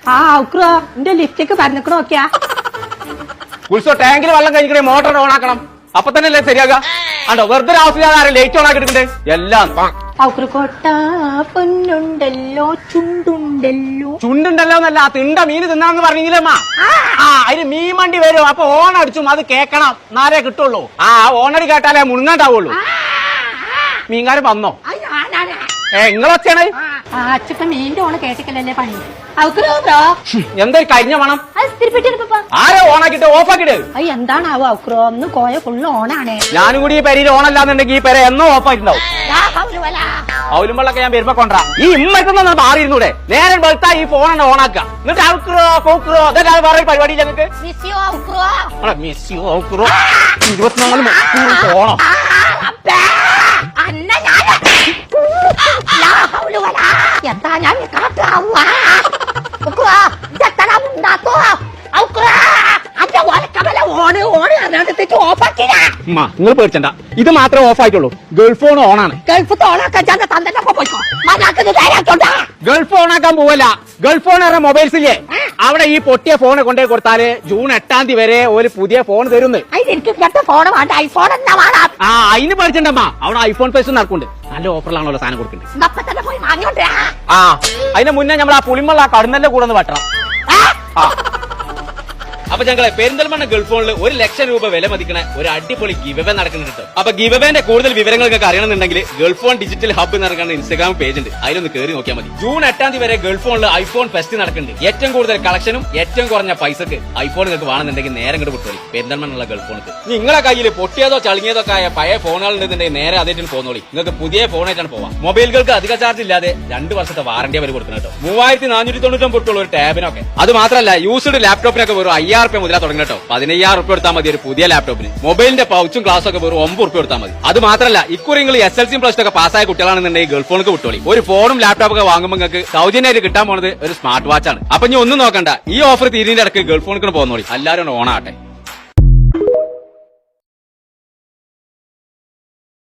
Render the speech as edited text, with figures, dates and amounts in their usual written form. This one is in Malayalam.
ആ ഔക്രോ എന്റെ ലിഫ്റ്റേക്ക് പറഞ്ഞിക്കണോ നോക്കിയാ ഉത്സവ ടാങ്കിൽ വെള്ളം കഴിഞ്ഞിട്ട് മോട്ടോർ ഓൺ ആക്കണം അപ്പൊ തന്നെ അല്ലേ ശരിയാക ആണ്ടോ വെറുതെ ആവശ്യമില്ലാതെ ലേറ്റ് ഓൺ ആക്കിയിട്ടുണ്ട് എല്ലാം ഔക്രക്കോട്ട പൊന്നുണ്ടല്ലോ ചുണ്ടുണ്ടല്ലോ എന്നല്ല തിണ്ട മീന് തിന്നാന്ന് പറഞ്ഞില്ലേമ്മ ആ അതിന് മീൻ വണ്ടി വരും അപ്പൊ ഓൺ അടിച്ചും അത് കേക്കണം എന്നാലേ കിട്ടുള്ളൂ ആ ഓണടി കേട്ടാലേ മുങ്ങാണ്ടാവുള്ളൂ മീൻകാരൻ വന്നോ നിങ്ങളൊക്കെയാണ് അച്ഛക്ക മീന്റെ ഓണ് കേട്ടിക്കലല്ലേ പണി എന്തൊരു കഴിഞ്ഞ വേണം ആരോ ഓണാക്കിട്ട് ഓഫാക്കിട്ട് എന്താണാവോ ഔക്രോ ഒന്ന് കോയ ഫുള്ള് ഓണാണ് ഞാനും കൂടി ഈ പെരയിൽ ഓണല്ലാന്നുണ്ടെങ്കിൽ ഈ പെര എന്നോ ഓഫായിട്ടുണ്ടാവും അവലുമ്പളൊക്കെ ഞാൻ വരുമ്പോ കൊണ്ടാ ഈ ഇമ്മക്കൊന്നും മാറിയിരുന്നൂടെ നേരെ വെളുത്താ ഈ ഫോൺ ഓണാക്കുക എന്നിട്ട് ഔക്രോ പോക്രോ അതൊക്കെ വേറെ പരിപാടി ഞങ്ങൾക്ക് 24 മണിക്കൂർ ഫോണോ എന്താ ഞാൻ നിങ്ങൾ പേടിച്ചണ്ട ഇത് മാത്രമേ ഓഫ് ആയിട്ടുള്ളൂ ഗൾഫ് ഫോൺ ഓണാണ് ഗൾഫ് ഓൺ ആക്കാൻ പോവല്ല ഗൾഫ് ഫോൺ പറഞ്ഞ മൊബൈൽസ് ഇല്ലേ അവിടെ ഈ പൊട്ടിയ ഫോൺ കൊണ്ടേ കൊടുത്താല് ജൂൺ 8 വരെ ഒരു പുതിയ ഫോൺ തരുന്നു ആ അതിന് പേടിച്ചണ്ടമ്മ അവിടെ ഐഫോൺ ഫെസ്റ്റ് നടക്കുന്നുണ്ട് നല്ല ഓഫറിലാണല്ലോ സാധനം കൊടുക്കുന്നത് ആ അതിന് മുന്നേ നമ്മൾ ആ പുളിമുള്ള കടുന്നല്ലേ കൂടെ ഒന്ന് വെട്ടണം ആ അപ്പൊ ഞങ്ങളെ പെരിന്തൽമണ്ണ ഗൾഫ് ഫോണിൽ 1 ലക്ഷം രൂപ വില മതിക്കണ ഒരു അടിപൊളി ഗിവവേ നടക്കുന്നുണ്ട്. അപ്പൊ ഗിവവേന്റെ കൂടുതൽ വിവരങ്ങളൊക്കെ അറിയണമെന്നുണ്ടെങ്കിൽ ഗൾഫ് ഫോൺ ഡിജിറ്റൽ ഹബ്ബ് നടക്കുന്ന ഇൻസ്റ്റാഗ്രാം പേജ് ഉണ്ട്, അതിലൊന്ന് കയറി നോക്കിയാൽ മതി. ജൂൺ 8 വരെ ഗൾഫ് ഫോണിൽ ഐഫോൺ ഫെസ്റ്റ് നടക്കുന്നുണ്ട്. ഏറ്റവും കൂടുതൽ കളക്ഷനും ഏറ്റവും കുറഞ്ഞ പൈസക്ക് ഐഫോൺ നിങ്ങൾക്ക് വേണമെന്നുണ്ടെങ്കിൽ നേരെ ഇങ്ങോട്ട് വിട്ടോളി പെരിന്തൽമണ്ണുള്ള ഗൾഫ് ഫോണിക്ക്. നിങ്ങളെ കയ്യിൽ പൊട്ടിയതോ ചളിങ്ങിയതോ ഒക്കെ ആയ പഴയ ഫോണുകൾ ഉണ്ടെന്നുണ്ടെങ്കിൽ നേരെ അതേറ്റിന് പോന്നോളി. നിങ്ങൾക്ക് പുതിയ ഫോണായിട്ടാണ് പോവാം. മൊബൈലുകൾക്ക് അധിക ചാർജ് ഇല്ലാതെ 2 വർഷത്തെ വാറന്റി അവർ കൊടുക്കണം കേട്ടോ. 3499 ഒരു ടാബിനൊക്കെ. അത് മാത്രമല്ല യൂസ്ഡ് ലാപ്ടോപ്പിനൊക്കെ വെറും 5000 രൂപ മുതലാ തുടങ്ങി കേട്ടോ. 15000 രൂപ എടുത്താൽ മതി ഒരു പുതിയ ലാപ്ടോപ്പിന്. മൊബൈലിന്റെ പൗച്ചും ഗ്ലാസും ഒക്കെ വെറും 9 രൂപ എടുത്താൽ മതി. അത് മാത്രമല്ല ഇക്കുറി നിങ്ങൾ SLC പ്ലസ് ഒക്കെ പാസ്സായ കുട്ടികളാണെന്നുണ്ടെങ്കിൽ ഗൾഫ് ഫോണിക്ക് വിട്ടോളി. ഒരു ഫോണും ലാപ്ടോപ്പൊക്കെ വാങ്ങുമ്പോൾ നിങ്ങൾക്ക് സൗജന്യമായിട്ട് കിട്ടാൻ പോണത് ഒരു സ്മാർട്ട് വാച്ച് ആണ്. അപ്പൊ ഇനി ഒന്നും നോക്കണ്ട, ഈ ഓഫർ തീരുന്നതിന്റെ ഇടയ്ക്ക് ഗൾഫ് ഫോണിക്ക് പോകുന്നോളി. എല്ലാവരും ഓണാട്ടെ.